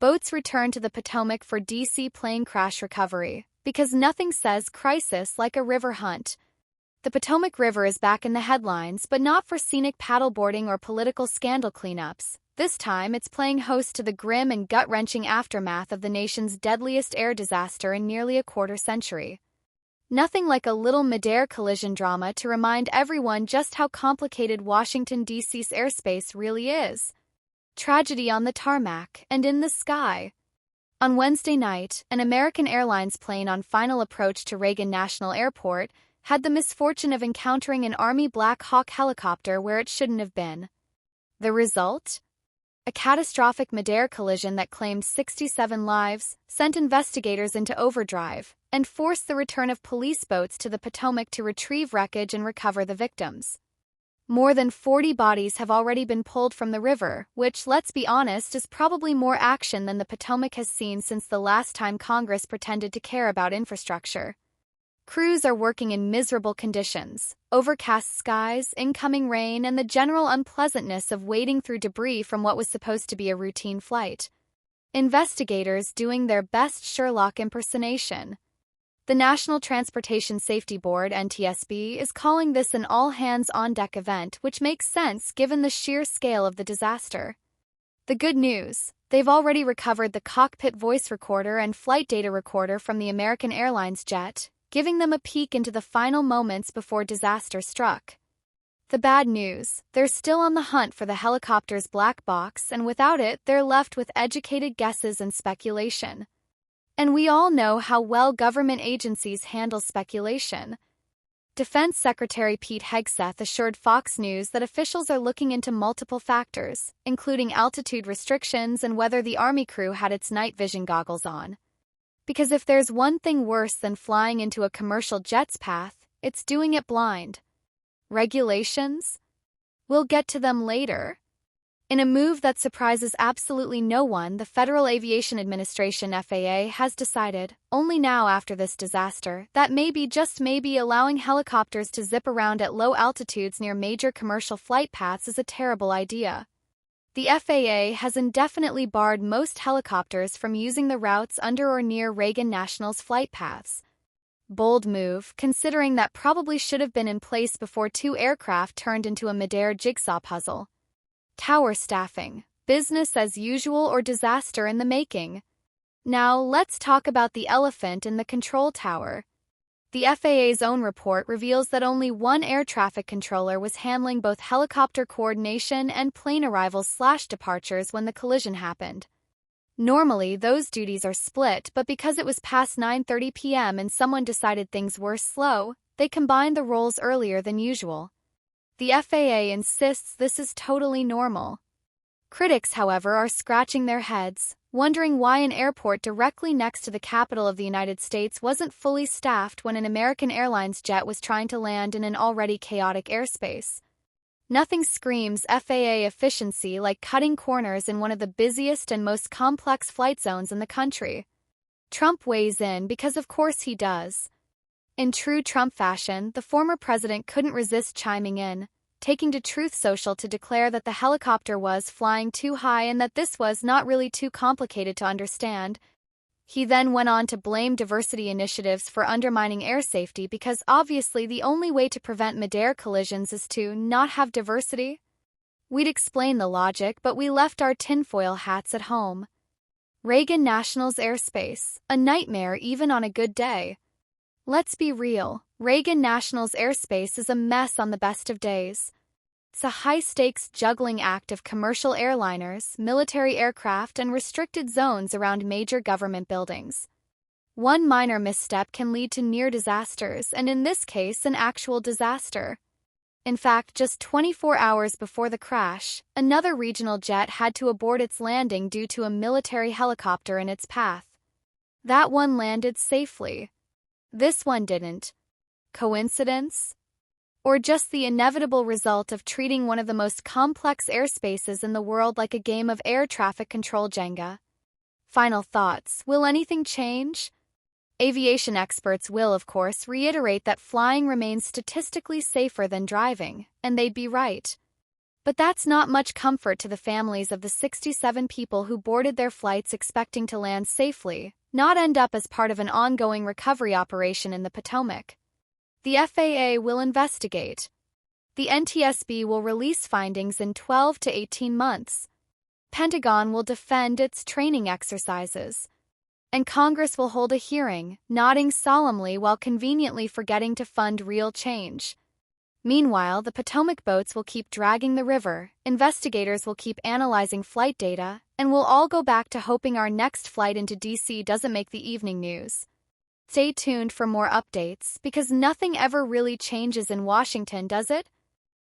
boats return to the Potomac for DC plane crash recovery, because nothing says crisis like a river hunt. The Potomac River is back in the headlines, but not for scenic paddleboarding or political scandal cleanups. This time, it's playing host to the grim and gut-wrenching aftermath of the nation's deadliest air disaster in nearly a quarter century. Nothing like a little Midair collision drama to remind everyone just how complicated Washington, D.C.'s airspace really is. Tragedy on the tarmac and in the sky. On Wednesday night, an American Airlines plane on final approach to Reagan National Airport had the misfortune of encountering an Army Black Hawk helicopter where it shouldn't have been. The result? A catastrophic Midair collision that claimed 67 lives, sent investigators into overdrive, and forced the return of police boats to the Potomac to retrieve wreckage and recover the victims. More than 40 bodies have already been pulled from the river, which, let's be honest, is probably more action than the Potomac has seen since the last time Congress pretended to care about infrastructure. Crews are working in miserable conditions, overcast skies, incoming rain, and the general unpleasantness of wading through debris from what was supposed to be a routine flight. Investigators doing their best Sherlock impersonation. The National Transportation Safety Board, NTSB, is calling this an all-hands-on-deck event, which makes sense given the sheer scale of the disaster. The good news: they've already recovered the cockpit voice recorder and flight data recorder from the American Airlines jet, giving them a peek into the final moments before disaster struck. The bad news: they're still on the hunt for the helicopter's black box, and without it, they're left with educated guesses and speculation. And we all know how well government agencies handle speculation. Defense Secretary Pete Hegseth assured Fox News that officials are looking into multiple factors, including altitude restrictions and whether the Army crew had its night vision goggles on. Because if there's one thing worse than flying into a commercial jet's path, it's doing it blind. Regulations? We'll get to them later. In a move that surprises absolutely no one, the Federal Aviation Administration (FAA) has decided, only now after this disaster, that maybe, just maybe, allowing helicopters to zip around at low altitudes near major commercial flight paths is a terrible idea. The FAA has indefinitely barred most helicopters from using the routes under or near Reagan National's flight paths. Bold move, considering that probably should have been in place before two aircraft turned into a Midair jigsaw puzzle. Tower staffing, business as usual or disaster in the making? Now let's talk about the elephant in the control tower. The FAA's own report reveals that only one air traffic controller was handling both helicopter coordination and plane arrivals/departures when the collision happened. Normally, those duties are split, but because it was past 9:30 p.m. and someone decided things were slow, they combined the roles earlier than usual. The FAA insists this is totally normal. Critics, however, are scratching their heads, wondering why an airport directly next to the capital of the United States wasn't fully staffed when an American Airlines jet was trying to land in an already chaotic airspace. Nothing screams FAA efficiency like cutting corners in one of the busiest and most complex flight zones in the country. Trump weighs in because of course he does. In true Trump fashion, the former president couldn't resist chiming in, taking to Truth Social to declare that the helicopter was flying too high and that this was not really too complicated to understand. He then went on to blame diversity initiatives for undermining air safety because obviously the only way to prevent Midair collisions is to not have diversity. We'd explain the logic, but we left our tinfoil hats at home. Reagan National's airspace, a nightmare even on a good day. Let's be real, Reagan National's airspace is a mess on the best of days. It's a high-stakes juggling act of commercial airliners, military aircraft, and restricted zones around major government buildings. One minor misstep can lead to near disasters, and in this case, an actual disaster. In fact, just 24 hours before the crash, another regional jet had to abort its landing due to a military helicopter in its path. That one landed safely. This one didn't. Coincidence? Or just the inevitable result of treating one of the most complex airspaces in the world like a game of air traffic control Jenga? Final thoughts: will anything change? Aviation experts will, of course, reiterate that flying remains statistically safer than driving, and they'd be right. But that's not much comfort to the families of the 67 people who boarded their flights expecting to land safely, not end up as part of an ongoing recovery operation in the Potomac. The FAA will investigate. The NTSB will release findings in 12 to 18 months. Pentagon will defend its training exercises. And Congress will hold a hearing, nodding solemnly while conveniently forgetting to fund real change. Meanwhile, the Potomac boats will keep dragging the river, investigators will keep analyzing flight data, and we'll all go back to hoping our next flight into DC doesn't make the evening news. Stay tuned for more updates, because nothing ever really changes in Washington, does it?